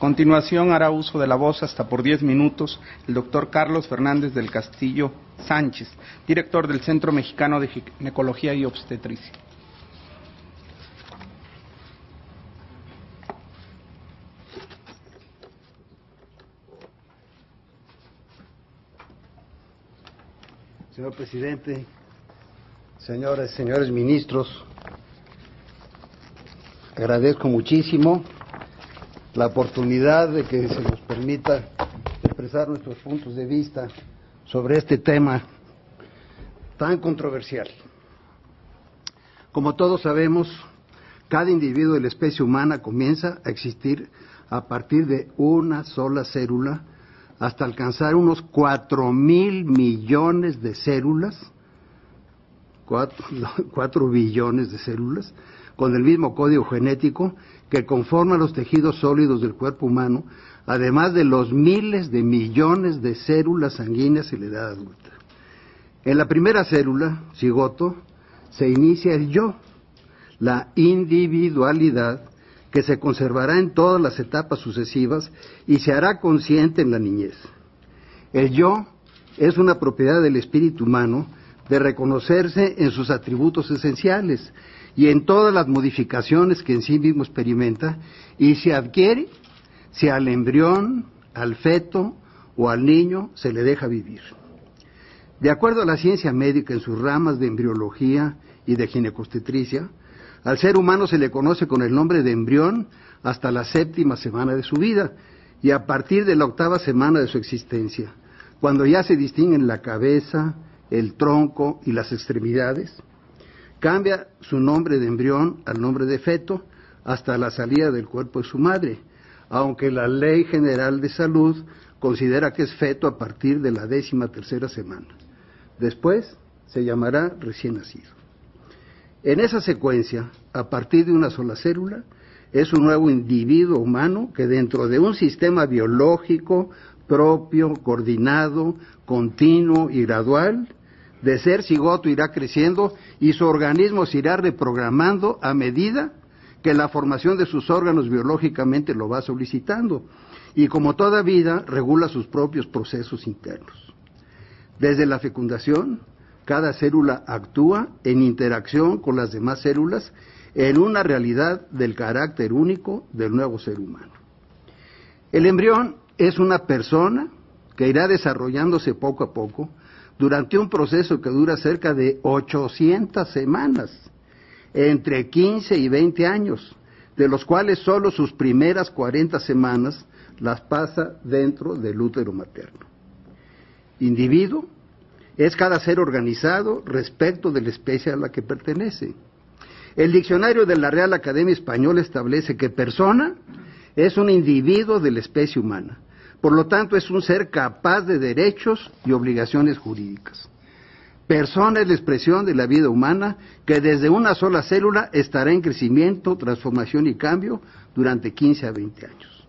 continuación hará uso de la voz hasta por 10 minutos el doctor Carlos Fernández del Castillo Sánchez, director del Centro Mexicano de Ginecología y Obstetricia. Señor presidente, señoras y señores ministros, agradezco muchísimo la oportunidad de que se nos permita expresar nuestros puntos de vista sobre este tema tan controversial. Como todos sabemos, cada individuo de la especie humana comienza a existir a partir de una sola célula hasta alcanzar unos 4.000 millones de células, 4 billones de células, con el mismo código genético que conforma los tejidos sólidos del cuerpo humano, además de los miles de millones de células sanguíneas en la edad adulta. En la primera célula, cigoto, se inicia el yo, la individualidad, que se conservará en todas las etapas sucesivas y se hará consciente en la niñez. El yo es una propiedad del espíritu humano de reconocerse en sus atributos esenciales y en todas las modificaciones que en sí mismo experimenta y se adquiere si al embrión, al feto o al niño se le deja vivir. De acuerdo a la ciencia médica en sus ramas de embriología y de ginecobstetricia, al ser humano se le conoce con el nombre de embrión hasta la 7ª semana de su vida y a partir de la 8ª semana de su existencia, cuando ya se distinguen la cabeza, el tronco y las extremidades, cambia su nombre de embrión al nombre de feto hasta la salida del cuerpo de su madre, aunque la Ley General de Salud considera que es feto a partir de la 13ª semana. Después se llamará recién nacido. En esa secuencia, a partir de una sola célula, es un nuevo individuo humano que dentro de un sistema biológico propio, coordinado, continuo y gradual, de ser cigoto irá creciendo y su organismo se irá reprogramando a medida que la formación de sus órganos biológicamente lo va solicitando y como toda vida regula sus propios procesos internos. Desde la fecundación, cada célula actúa en interacción con las demás células en una realidad del carácter único del nuevo ser humano. El embrión es una persona que irá desarrollándose poco a poco durante un proceso que dura cerca de 800 semanas, entre 15 y 20 años, de los cuales solo sus primeras 40 semanas las pasa dentro del útero materno. Individuo es cada ser organizado respecto de la especie a la que pertenece. El diccionario de la Real Academia Española establece que persona es un individuo de la especie humana. Por lo tanto, es un ser capaz de derechos y obligaciones jurídicas. Persona es la expresión de la vida humana que desde una sola célula estará en crecimiento, transformación y cambio durante 15 a 20 años.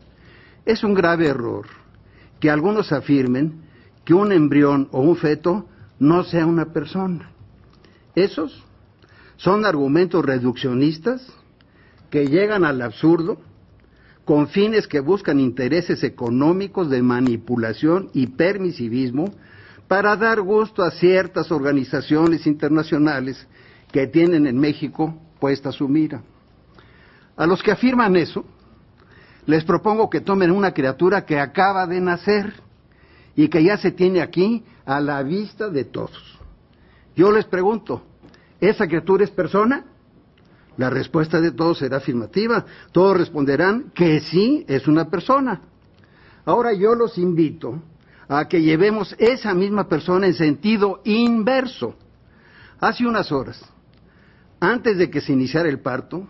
Es un grave error que algunos afirmen que un embrión o un feto no sea una persona. Esos son argumentos reduccionistas que llegan al absurdo con fines que buscan intereses económicos de manipulación y permisivismo para dar gusto a ciertas organizaciones internacionales que tienen en México puesta su mira. A los que afirman eso, les propongo que tomen una criatura que acaba de nacer y que ya se tiene aquí a la vista de todos. Yo les pregunto, ¿esa criatura es persona? La respuesta de todos será afirmativa. Todos responderán que sí, es una persona. Ahora yo los invito a que llevemos esa misma persona en sentido inverso. Hace unas horas, antes de que se iniciara el parto,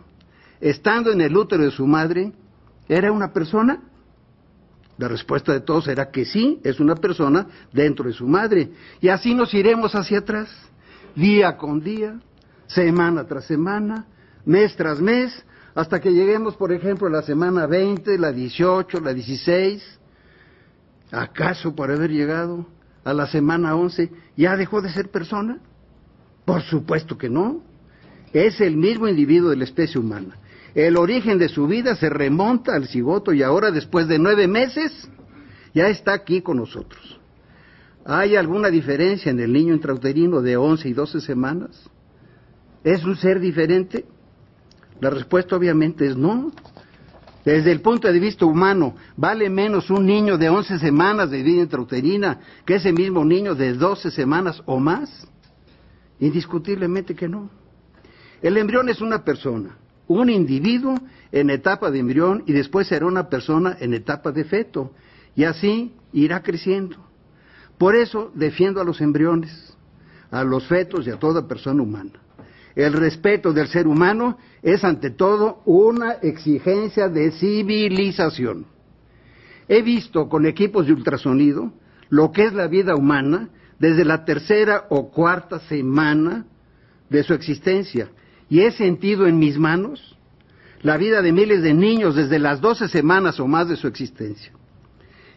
estando en el útero de su madre, ¿era una persona? La respuesta de todos será que sí, es una persona dentro de su madre. Y así nos iremos hacia atrás, día con día, semana tras semana, mes tras mes, hasta que lleguemos, por ejemplo, a la semana 20, la 18, la 16. ¿Acaso por haber llegado a la semana 11 ya dejó de ser persona? Por supuesto que no. Es el mismo individuo de la especie humana. El origen de su vida se remonta al cigoto y ahora, después de 9 meses, ya está aquí con nosotros. ¿Hay alguna diferencia en el niño intrauterino de 11 y 12 semanas? ¿Es un ser diferente? La respuesta obviamente es no. Desde el punto de vista humano, ¿vale menos un niño de 11 semanas de vida intrauterina que ese mismo niño de 12 semanas o más? Indiscutiblemente que no. El embrión es una persona, un individuo en etapa de embrión y después será una persona en etapa de feto, y así irá creciendo. Por eso defiendo a los embriones, a los fetos y a toda persona humana. El respeto del ser humano es ante todo una exigencia de civilización. He visto con equipos de ultrasonido lo que es la vida humana desde la 3ª o 4ª semana de su existencia y he sentido en mis manos la vida de miles de niños desde las 12 semanas o más de su existencia.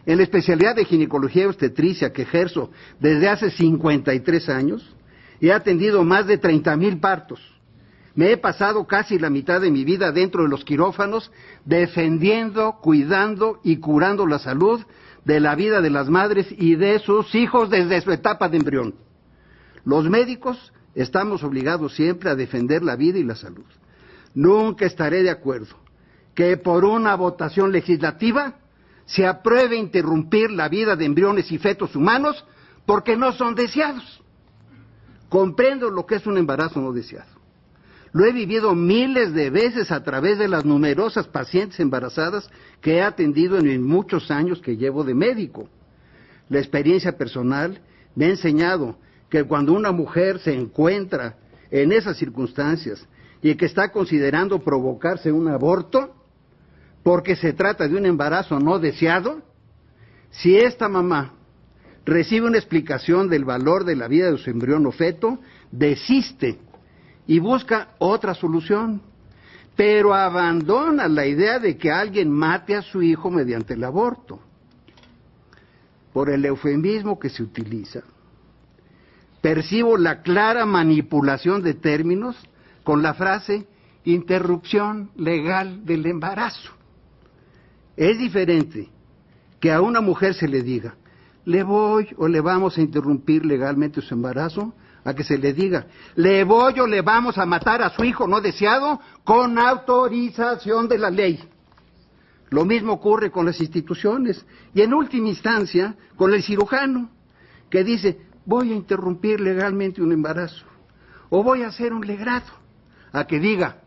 En la especialidad de ginecología y obstetricia que ejerzo desde hace 53 años, he atendido más de 30,000 partos. Me he pasado casi la mitad de mi vida dentro de los quirófanos, defendiendo, cuidando y curando la salud de la vida de las madres y de sus hijos desde su etapa de embrión. Los médicos estamos obligados siempre a defender la vida y la salud. Nunca estaré de acuerdo que por una votación legislativa se apruebe interrumpir la vida de embriones y fetos humanos porque no son deseados. Comprendo lo que es un embarazo no deseado. Lo he vivido miles de veces a través de las numerosas pacientes embarazadas que he atendido en muchos años que llevo de médico. La experiencia personal me ha enseñado que cuando una mujer se encuentra en esas circunstancias y que está considerando provocarse un aborto, porque se trata de un embarazo no deseado, si esta mamá recibe una explicación del valor de la vida de su embrión o feto, desiste y busca otra solución, pero abandona la idea de que alguien mate a su hijo mediante el aborto. Por el eufemismo que se utiliza, percibo la clara manipulación de términos con la frase interrupción legal del embarazo. Es diferente que a una mujer se le diga, le voy o le vamos a interrumpir legalmente su embarazo, a que se le diga, le voy o le vamos a matar a su hijo no deseado con autorización de la ley. Lo mismo ocurre con las instituciones y en última instancia con el cirujano, que dice, voy a interrumpir legalmente un embarazo o voy a hacer un legrado, a que diga,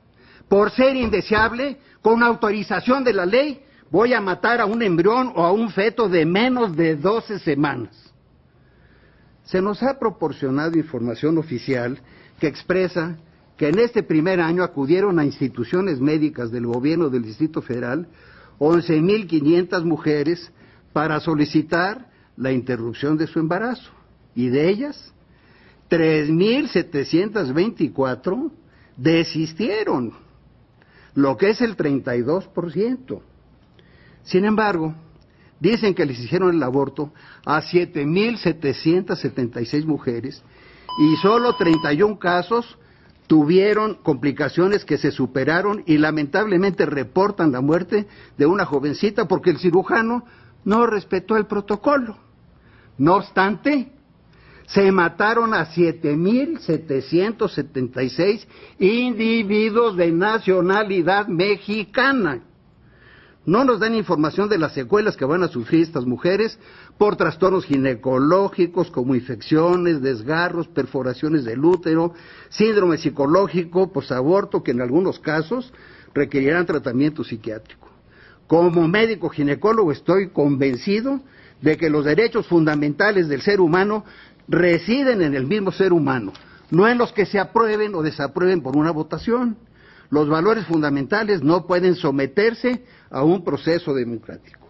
por ser indeseable, con autorización de la ley, voy a matar a un embrión o a un feto de menos de 12 semanas. Se nos ha proporcionado información oficial que expresa que en este primer año acudieron a instituciones médicas del gobierno del Distrito Federal 11,500 mujeres para solicitar la interrupción de su embarazo, y de ellas 3,724 desistieron, lo que es el 32%. Sin embargo, dicen que les hicieron el aborto a 7,776 mujeres y solo 31 casos tuvieron complicaciones que se superaron y lamentablemente reportan la muerte de una jovencita porque el cirujano no respetó el protocolo. No obstante, se mataron a 7,776 individuos de nacionalidad mexicana. No nos dan información de las secuelas que van a sufrir estas mujeres por trastornos ginecológicos como infecciones, desgarros, perforaciones del útero, síndrome psicológico, posaborto, que en algunos casos requerirán tratamiento psiquiátrico. Como médico ginecólogo estoy convencido de que los derechos fundamentales del ser humano residen en el mismo ser humano, no en los que se aprueben o desaprueben por una votación. Los valores fundamentales no pueden someterse a un proceso democrático.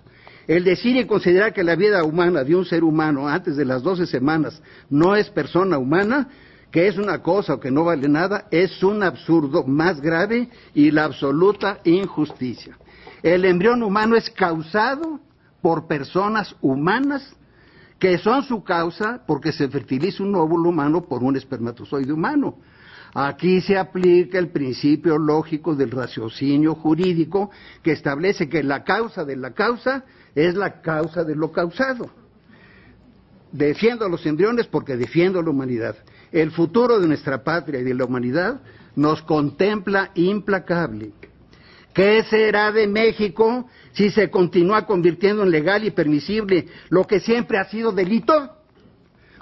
El decir y considerar que la vida humana de un ser humano antes de las 12 semanas no es persona humana, que es una cosa o que no vale nada, es un absurdo más grave y la absoluta injusticia. El embrión humano es causado por personas humanas que son su causa porque se fertiliza un óvulo humano por un espermatozoide humano. Aquí se aplica el principio lógico del raciocinio jurídico que establece que la causa de la causa es la causa de lo causado. Defiendo a los embriones porque defiendo a la humanidad. El futuro de nuestra patria y de la humanidad nos contempla implacable. ¿Qué será de México si se continúa convirtiendo en legal y permisible lo que siempre ha sido delito?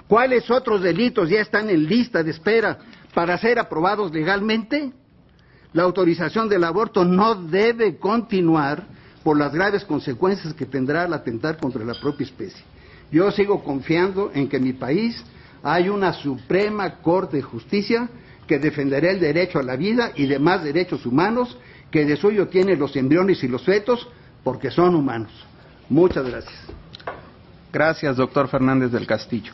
¿Cuáles otros delitos ya están en lista de espera para ser aprobados legalmente? La autorización del aborto no debe continuar por las graves consecuencias que tendrá al atentar contra la propia especie. Yo sigo confiando en que en mi país hay una Suprema Corte de Justicia que defenderá el derecho a la vida y demás derechos humanos que de suyo tienen los embriones y los fetos porque son humanos. Muchas gracias. Gracias, doctor Fernández del Castillo.